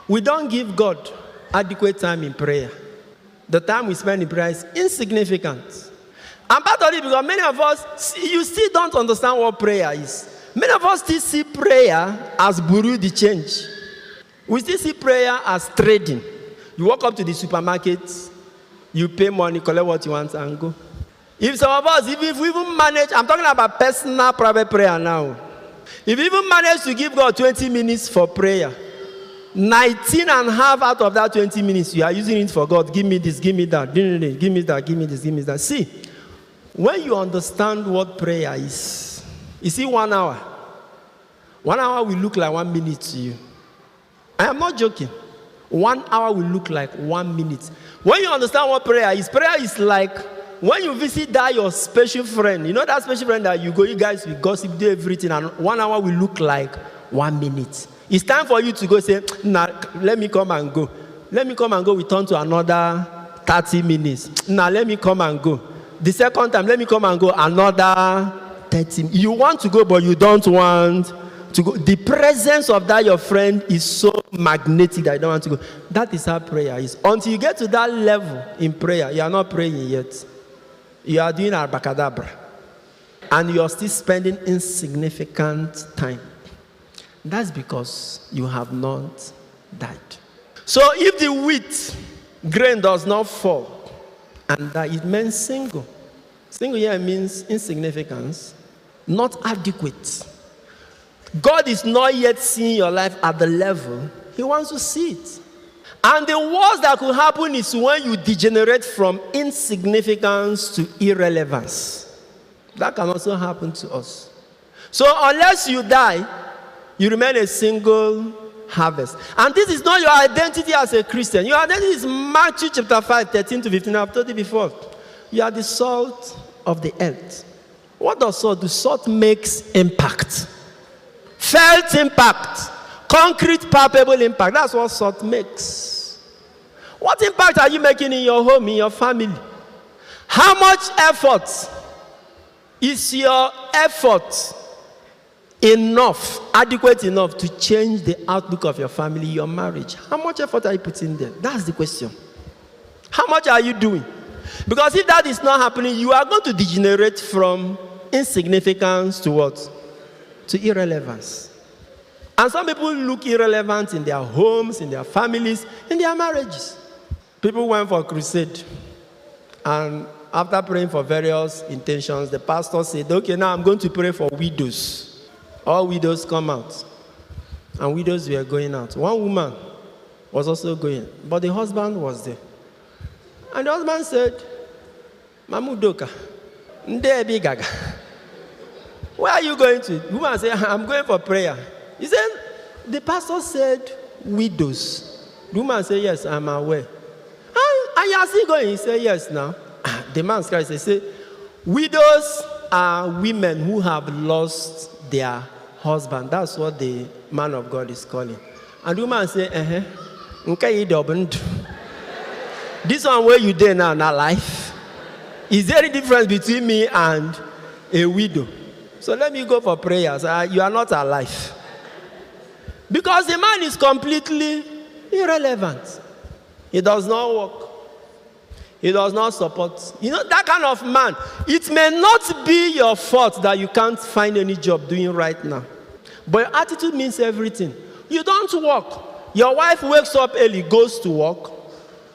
We don't give God adequate time in prayer. The time we spend in prayer is insignificant. And part of it because many of us, you still don't understand what prayer is. Many of us still see prayer as bureau de change. We still see prayer as trading. You walk up to the supermarket, you pay money, collect what you want, and go. If some of us, if we even manage, I'm talking about personal private prayer now. If we even manage to give God 20 minutes for prayer, 19 and a half out of that 20 minutes, you are using it for God. Give me this, give me that, give me that, give me this, give me that. See, when you understand what prayer is, you see 1 hour. 1 hour will look like 1 minute to you. I am not joking. 1 hour will look like 1 minute. When you understand what prayer is like when you visit that your special friend. You know that special friend that you go, you guys will gossip, do everything, and 1 hour will look like 1 minute. It's time for you to go say, nah, let me come and go. Let me come and go. We turn to another 30 minutes. Now let me come and go. The second time, let me come and go another 30 minutes. You want to go, but you don't want to go. The presence of that your friend is so magnetic that you don't want to go. That is how prayer is. Until you get to that level in prayer, you are not praying yet. You are doing abracadabra. And you are still spending insignificant time. That's because you have not died. So if the wheat grain does not fall, and that it means single. Single here means insignificance, not adequate. God is not yet seeing your life at the level He wants to see it. And the worst that could happen is when you degenerate from insignificance to irrelevance. That can also happen to us. So unless you die, you remain a single harvest. And this is not your identity as a Christian. Your identity is Matthew chapter 5, 13 to 15. I've told you before. You are the salt of the earth. What does salt do? Salt makes impact. Felt impact. Concrete, palpable impact. That's what salt makes. What impact are you making in your home, in your family? How much effort is your effort enough, adequate enough to change the outlook of your family, your marriage? How much effort are you putting there? That's the question. How much are you doing? Because if that is not happening, you are going to degenerate from insignificance to what? To irrelevance. And some people look irrelevant in their homes, in their families, in their marriages. People went for a crusade, and after praying for various intentions, the pastor said, okay, now I'm going to pray for widows. All widows come out. And widows were going out. One woman was also going, but the husband was there. And the husband said, Mamudoka, Ndebi Gaga. Where are you going to? The woman said, I'm going for prayer. He said, the pastor said, widows. The woman said, yes, I'm aware. And you are still going? He said, yes, now. The man cries, he said, widows are women who have lost their husband. That's what the man of God is calling. And the woman said, okay, this one where you there now, not life. Is there a difference between me and a widow? So let me go for prayers. You are not alive. Because the man is completely irrelevant. He does not work. He does not support. You know, that kind of man, it may not be your fault that you can't find any job doing right now. But your attitude means everything. You don't work. Your wife wakes up early, goes to work,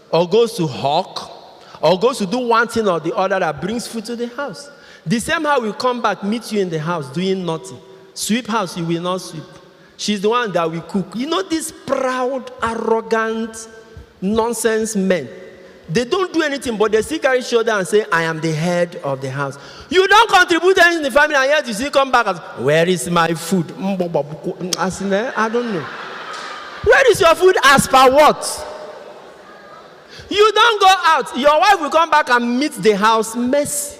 or goes to hawk, or goes to do one thing or the other that brings food to the house. The same how will come back, meet you in the house doing nothing. Sweep house, you will not sweep. She's the one that will cook. You know these proud, arrogant, nonsense men. They don't do anything, but they still carry shoulder and say, I am the head of the house. You don't contribute anything in the family, and yet you still come back and say, where is my food? I don't know. Where is your food as per what? You don't go out. Your wife will come back and meet the house messy.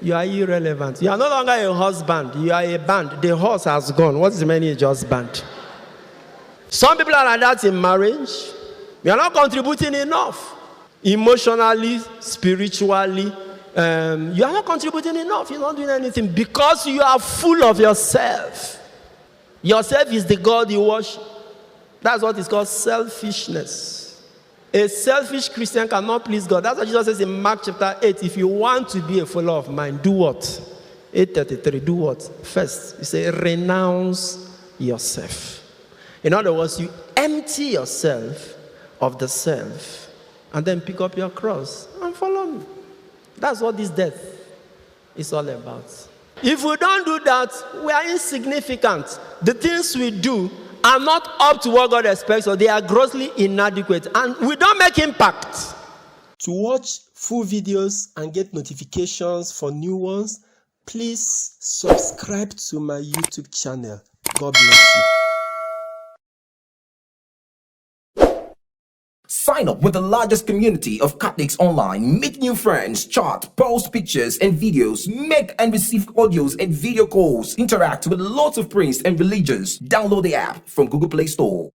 You are irrelevant. You are no longer a husband. You are a band. The horse has gone. What's the meaning? Just band. Some people are like that in marriage. You are not contributing enough. Emotionally, spiritually, you are not contributing enough. You're not doing anything because you are full of yourself. Yourself is the God you worship. That's what is called selfishness. A selfish Christian cannot please God. That's what Jesus says in Mark chapter 8. If you want to be a follower of mine, do what? 8:33, do what? First, you say, renounce yourself. In other words, you empty yourself of the self and then pick up your cross and follow me. That's what this death is all about. If we don't do that, we are insignificant. The things we do are not up to what God expects, or they are grossly inadequate, and we don't make impact. To watch full videos and get notifications for new ones, please subscribe to my YouTube channel. God bless you. Sign up with the largest community of Catholics online. Meet new friends, chat, post pictures and videos, make and receive audios and video calls, interact with lots of priests and religions. Download the app from Google Play Store.